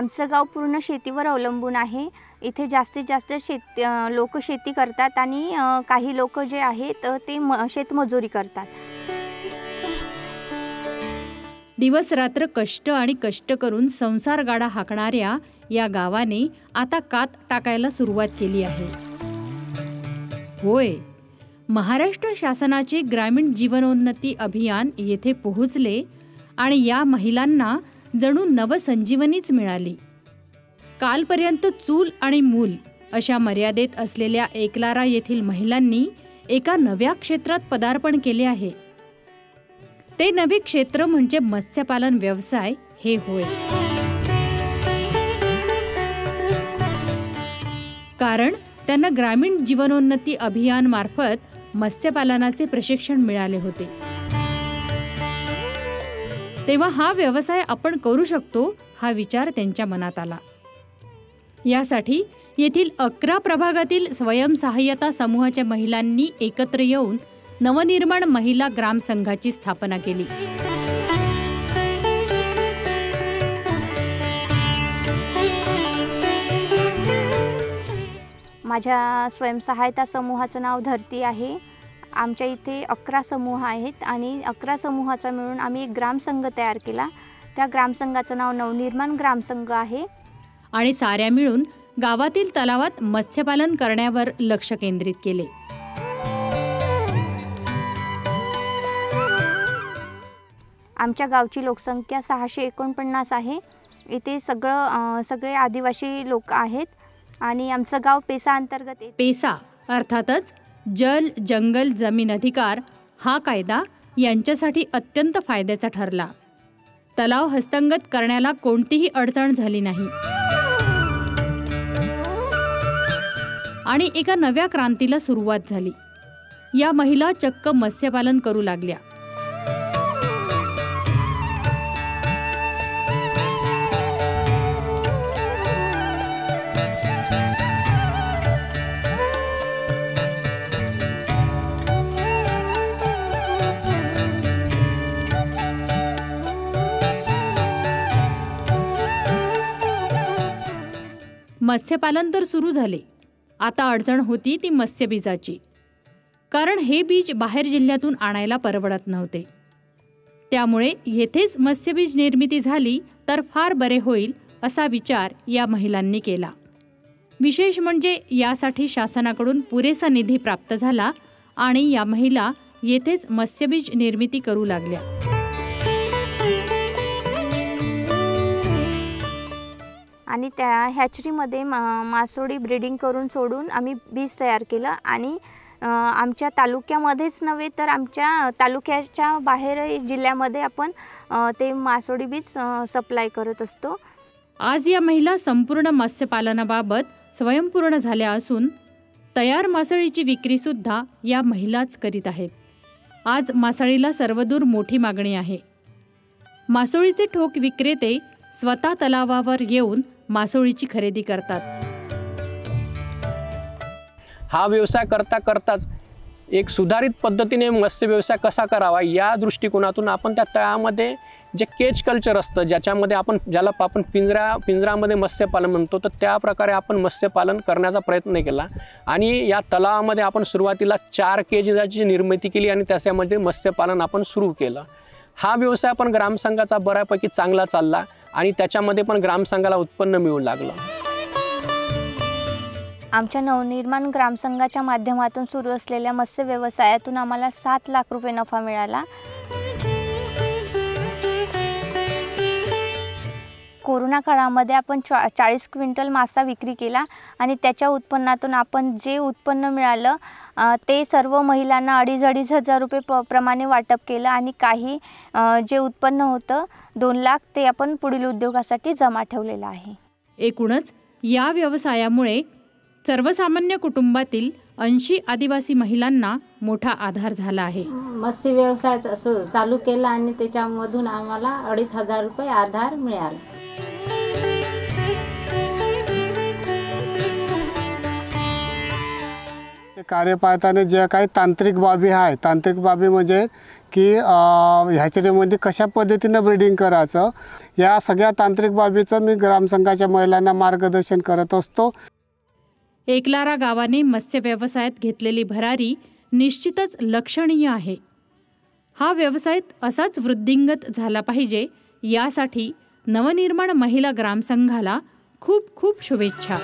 आमचं गाव पूर्ण शेतीवर अवलंबून आहे। इथे जास्तीत जास्त लोक शेती करतात आणि काही लोक जे आहेत ते शेतमजुरी करतात। दिवस रात्र कष्ट आणि कष्ट करून संसार गाडा हाकणाऱ्या या गावाने आता कात टाकायला सुरुवात केली आहे। होय, महाराष्ट्र शासनाचे ग्रामीण जीवनोन्नती अभियान येथे पोहोचले आणि या महिलांना जणू नवसंजीवनीच मिळाली। कालपर्यंत चूल आणि मूल अशा मर्यादेत असलेल्या एकलारा येथील महिलांनी एका नव्या क्षेत्रात पदार्पण केले आहे। ते नवे क्षेत्र म्हणजे मत्स्यपालन व्यवसाय हे होय। कारण त्यांना ग्रामीण जीवनोन्नती अभियान मार्फत मत्स्यपालनाचे प्रशिक्षण मिळाले होते। तेव्हा हा व्यवसाय आपण करू शकतो हा विचार त्यांच्या मनात आला। यासाठी येथील 11 प्रभागातील स्वयंसहाय्यता समूहाच्या महिलांनी एकत्र येऊन नवनिर्माण महिला ग्राम संघाची स्थापना केली। माझ्या स्वयंसहायता समूहाचं नाव धरती आहे। आमच्या इथे 11 समूह आहेत आणि 11 समूहाचा मिळून आम्ही एक ग्रामसंघ तयार केला। त्या ग्रामसंघाचं नाव नवनिर्माण ग्रामसंघ आहे। आणि साऱ्या मिळून गावातील तलावात मत्स्यपालन करण्यावर लक्ष केंद्रित केले। आमच्या गावची लोकसंख्या 649 आहे। इथे सगळे आदिवासी लोक आहेत आणि आमचं गाव पेसा अंतर्गत येते। पेसा अर्थातच जल जंगल जमीन अधिकार हा कायदा यांच्यासाठी अत्यंत फायद्याचा ठरला। तलाव हस्तंगत करण्याला कोणतीही अडचण झाली नाही आणि एका नव्या क्रांतीला सुरुवात झाली। या महिला चक्क मत्स्यपालन करू लागल्या। मत्स्यपालन तर सुरू झाले। आता अडचण होती ती मत्स्यबीजाची, कारण हे बीज बाहेर जिल्ह्यातून आणायला परवडत नव्हते। त्यामुळे येथेच मत्स्यबीज निर्मिती झाली तर फार बरे होईल असा विचार या महिलांनी केला। विशेष म्हणजे यासाठी शासनाकडून पुरेसा निधी प्राप्त झाला आणि या महिला येथेच मत्स्यबीज निर्मिती करू लागल्या। आणि त्या हॅचरीमध्ये मासोळी ब्रीडिंग करून सोडून आम्ही बीज तयार केलं आणि आमच्या तालुक्यामध्येच नव्हे तर आमच्या तालुक्याच्या बाहेर जिल्ह्यामध्ये आपण ते मासोळी बीज सप्लाय करत असतो। आज या महिला संपूर्ण मत्स्यपालनाबाबत स्वयंपूर्ण झाल्या असून तयार मासळीची विक्री सुद्धा या महिलाच करीत आहेत। आज मासळीला सर्वदूर मोठी मागणी आहे। मासोळीचे ठोक विक्रेते स्वतः तलावावर येऊन मासोळीची खरेदी करतात। हा व्यवसाय करताच एक सुधारित पद्धतीने मत्स्य व्यवसाय कसा करावा या दृष्टिकोनातून आपण त्या तळ्यामध्ये जे केज कल्चर असतं ज्याला आपण पिंजरामध्ये मत्स्यपालन म्हणतो, तर त्या प्रकारे आपण मत्स्यपालन करण्याचा प्रयत्न केला आणि या तलावामध्ये आपण सुरुवातीला 4 केजची निर्मिती केली आणि त्याच्यामध्ये मत्स्यपालन आपण सुरू केलं। हा व्यवसाय पण ग्रामसंघाचा बऱ्यापैकी चांगला चालला आणि त्याच्यामध्ये पण ग्रामसंघाला उत्पन्न मिळू लागलं। आमच्या नवनिर्माण ग्रामसंघाच्या माध्यमातून सुरू असलेल्या मत्स्य व्यवसायातून आम्हाला 7 लाख रुपये नफा मिळाला। कोरोना काळामध्ये आपण 40 क्विंटल मासा विक्री केला आणि त्याच्या उत्पन्नातून आपण जे उत्पन्न मिळालं ते सर्व महिलांना 2,500 रुपये प्रमाणे वाटप केलं आणि काही जे उत्पन्न होतं 2 लाख ते आपण पुढील उद्योगासाठी जमा ठेवलेलं आहे। एकूणच या व्यवसायामुळे सर्वसामान्य कुटुंबातील 80 आदिवासी महिलांना मोठा आधार झाला आहे। मत्स्य व्यवसाय चालू केला आणि त्याच्यामधून आम्हाला 2,500 रुपये आधार मिळाला। कार्य पाहताना ज्या काही तांत्रिक बाबी आहे, तांत्रिक बाबी म्हणजे की ह्याच्यामध्ये कशा पद्धतीनं ब्रीडिंग करायचं, या सगळ्या तांत्रिक बाबीचं मी ग्रामसंघाच्या महिलांना मार्गदर्शन करत असतो. एकलारा गावाने मत्स्य व्यवसायात घेतलेली भरारी निश्चितच लक्षणीय आहे. हा व्यवसाय असाच वृद्धिंगत झाला पाहिजे, यासाठी नवनिर्माण महिला ग्रामसंघाला खूप खूप शुभेच्छा.